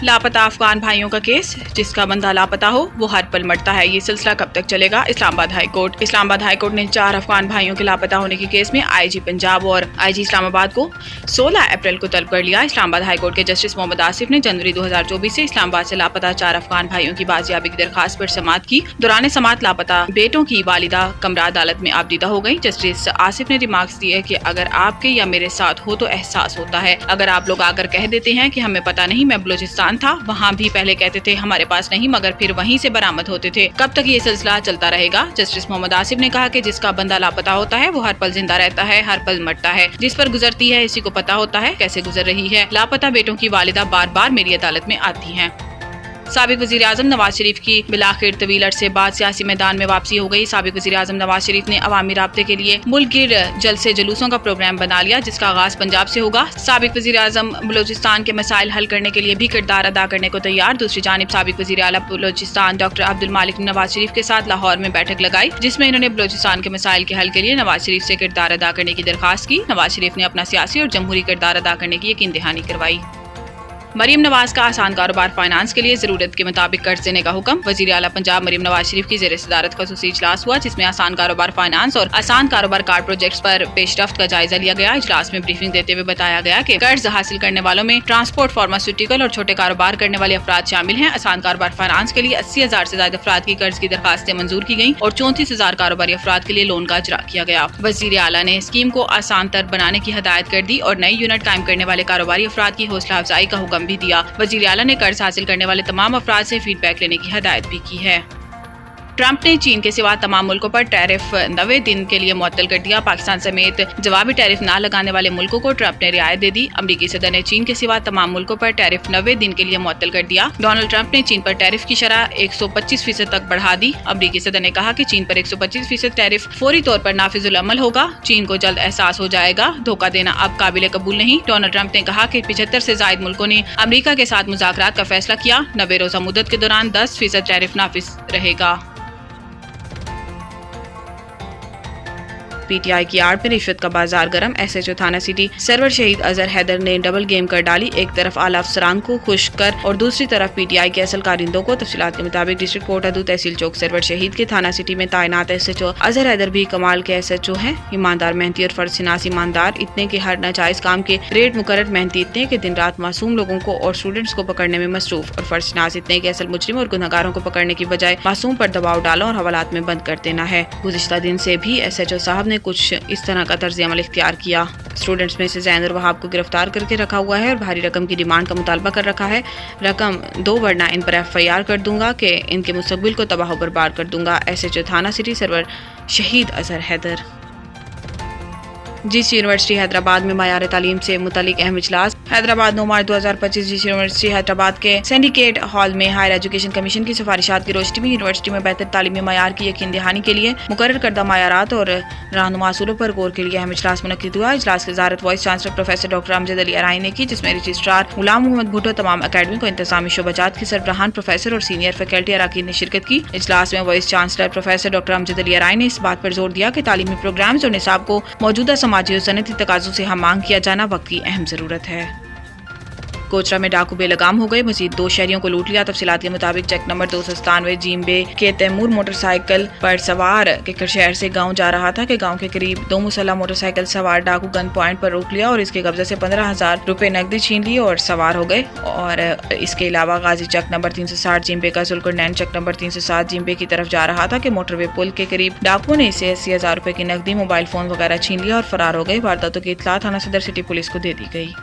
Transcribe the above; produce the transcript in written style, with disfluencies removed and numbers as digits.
लापता अफगान भाइयों का केस, जिसका बंदा लापता हो वो हर पल मरता है। ये सिलसिला कब तक चलेगा? इस्लामाबाद हाई कोर्ट ने 4 अफगान भाइयों के लापता होने के केस में आईजी पंजाब और आईजी इस्लामाबाद को 16 अप्रैल को तलब कर लिया। इस्लामाबाद हाई कोर्ट के जस्टिस मोहम्मद आसिफ ने जनवरी 2024 से इस्लामाबाद से लापता 4 अफगान भाइयों की बाजियाबी की दरखास्त पर समाअत की। दौरान समाअत लापता बेटों की वालिदा कमरा अदालत में आबदीदा हो गयी। जस्टिस आसिफ ने रिमार्क्स दिए कि अगर आपके या मेरे साथ हो तो एहसास होता है, अगर आप लोग आकर कह देते हैं कि हमें पता नहीं, मैं बलूचिस्तान था, वहाँ भी पहले कहते थे हमारे पास नहीं, मगर फिर वहीं से बरामद होते थे, कब तक ये सिलसिला चलता रहेगा? जस्टिस मोहम्मद आसिफ ने कहा कि जिसका बंदा लापता होता है वो हर पल जिंदा रहता है, हर पल मरता है। जिस पर गुजरती है इसी को पता होता है कैसे गुजर रही है। लापता बेटों की वालिदा बार बार मेरी अदालत में आती हैं। साबिक वज़ीर आज़म नवाज शरीफ की बिलाखिर तवील अरसे बाद सियासी मैदान में वापसी हो गई। साबिक वज़ीर आज़म नवाज शरीफ ने अवामी राब्ते के लिए मुल्क गिर जलसे जुलूसों का प्रोग्राम बना लिया, जिसका आगाज पंजाब से होगा। साबिक वज़ीर आज़म बलूचिस्तान के मसाइल हल करने के लिए भी किरदार अदा करने को तैयार। दूसरी जानिब साबिक वज़ीर आला बलूचिस्तान डॉक्टर अब्दुल मालिक ने नवाज शरीफ के साथ लाहौर में बैठक लगाई, जिसमें इन्होंने बलूचिस्तान के मसाइल के हल के लिए नवाज शरीफ से किरदार अदा करने की दरखास्त की। नवाज शरीफ ने अपना सियासी और जमहूरी किरदार अदा करने की यकीन दहानी करवाई। मरीम नवाज का आसान कारोबार फाइनेंस के लिए जरूरत के मुताबिक कर्ज देने का हुक्म। वजीर आला पंजाब मरीम नवाज शरीफ की जेर सदारत खसूसी इजलास हुआ, जिसमें आसान कारोबार फाइनेंस और आसान कारोबार कार्ड प्रोजेक्ट्स पर पेशरफ्त का जायजा लिया गया। इजलास में ब्रीफिंग देते हुए बताया गया कि कर्ज हासिल करने वालों में ट्रांसपोर्ट, फार्मास्यूटिकल और छोटे कारोबार करने वाले अफराद शामिल हैं। आसान कारोबार फाइनेंस के लिए 80,000 से ज्यादा अफराद की कर्ज की दरखास्तें मंजूर की गयी और 34,000 कारोबारी अफराद के लिए लोन का इजरा किया गया। वजीर आला ने स्कीम को आसान तर बनाने की हिदायत कर दी और नई यूनिट कायम करने वाले कारोबारी अफराद की हौसला अफजाई का हुक्म भी दिया। वजीर आला ने कर्ज हासिल करने वाले तमाम अफराद से फीडबैक लेने की हिदायत भी की है। ट्रंप ने चीन के सिवा तमाम मुल्कों पर टैरिफ 90 दिन के लिए मुअत्तल कर दिया। पाकिस्तान समेत जवाबी टैरिफ न लगाने वाले मुल्कों को ट्रंप ने रियायत दे दी। अमरीकी सदर ने चीन के सिवा तमाम मुल्कों पर टैरिफ 90 दिन के लिए मुअत्तल कर दिया। डोनाल्ड ट्रंप ने चीन पर टैरिफ की शरह 125% तक बढ़ा दी। अमरीकी सदर ने कहा कि चीन पर 125% टैरिफ फौरी तौर पर नाफिजुल अमल होगा। चीन को जल्द एहसास हो जाएगा, धोखा देना अब काबिल कबूल नहीं। डोनाल्ड ट्रंप ने कहा कि 75 से ज्यादा मुल्कों ने अमरीका के साथ मुज़ाकरात का फैसला किया। 90 रोजा मुद्दत के दौरान 10% टैरिफ नाफिज रहेगा। पीटीआई की आड़ में रिश्वत का बाजार गर्म। एसएचओ थाना सिटी सरवर शहीद अजहर हैदर ने डबल गेम कर डाली। एक तरफ आला अफसरान को खुश कर और दूसरी तरफ पीटीआई के असल कारिंदों को। तफसीलात के मुताबिक डिस्ट्रिक्ट कोर्ट अदू तहसील चौक सरवर शहीद के थाना सिटी में तैनात एसएचओ अजहर हैदर भी कमाल के एसएचओ हैं। ईमानदार, मेहनती और फर्जशनास। ईमानदार इतने के हर नाजायज काम के रेट मुकर्रर, मेहनती इतने के दिन रात मासूम लोगों को और स्टूडेंट्स को पकड़ने में मसरूफ, और फर्जशनास इतने के असल मुजरिम और गुनहगारों को पकड़ने की बजाय मासूम पर दबाव डालो और हवालात में बंद कर देना है। गुज़िश्ता दिन से भी एसएचओ साहब ने कुछ इस तरह का तर्ज अमल इख्तियार किया। स्टूडेंट्स में से जैन और वहाब को गिरफ्तार करके रखा हुआ है और भारी रकम की डिमांड का मुतालबा कर रखा है। रकम दो वरना इन पर FIR कर दूंगा कि इनके मुस्तकबिल को तबाह बर्बाद कर दूंगा। एसएचओ थाना सिटी सरवर शहीद अजहर हैदर। जीसी यूनिवर्सिटी हैदराबाद में मायार तालीम से मुतालिक अहम इजलास। हैदराबाद 9 मार्च 2025 जीसी यूनिवर्सिटी हैदराबाद के सिंडिकेट हॉल में हायर एजुकेशन कमीशन की सिफारिशात की रोशनी में यूनिवर्सिटी में बेहतर तालीमी मायार की यकीन दहानी के लिए मुकर्रर करदा मायारात और रहनुमा असूलों पर गौर के लिए अहम इजलास मुनक्किद हुआ। इजलास की वज़ारत vice chancellor professor doctor Amjad Ali Arai ने की, जिसमें रजिस्ट्रार गुलाम मोहम्मद भुट्टो, तमाम अकेडमी को इंतजामी शोबाजात की सरबराहान, प्रोफेसर और सीनियर फैकल्टी अराकीन ने शिरकत की। इजलास में vice chancellor professor doctor Amjad Ali Arai ने इस बात पर जोर दिया कि तालीमी प्रोग्राम्स और निसाब को मौजूदा समाजी और सनती तकाज़ों से हम मांग किया जाना वक्त की अहम जरूरत है। कोचरा में डाकू बेलगाम हो गए, मजीद 2 शहरियों को लूट लिया। तफसीलात के मुताबिक चेक नंबर 297 जिम्बे के तैमूर मोटरसाइकिल पर सवार केकर शहर से गांव जा रहा था कि गांव के करीब 2 मुसल्लह मोटरसाइकिल सवार डाकू गन पॉइंट पर रोक लिया और इसके कब्जे से 15,000 रुपए नकदी छीन ली और सवार हो गए। और इसके अलावा गाजी चक नंबर 360 जिम्बे का जुल्करनैन चक नंबर 307 जिम्बे की तरफ जा रहा था कि मोटरवे पुल के करीब डाकुओं ने इसे 80,000 रुपए की नकदी, मोबाइल फोन वगैरह छीन लिया और फरार हो गए। वारदातों की इत्तला थाना सदर सिटी पुलिस को दे दी गई।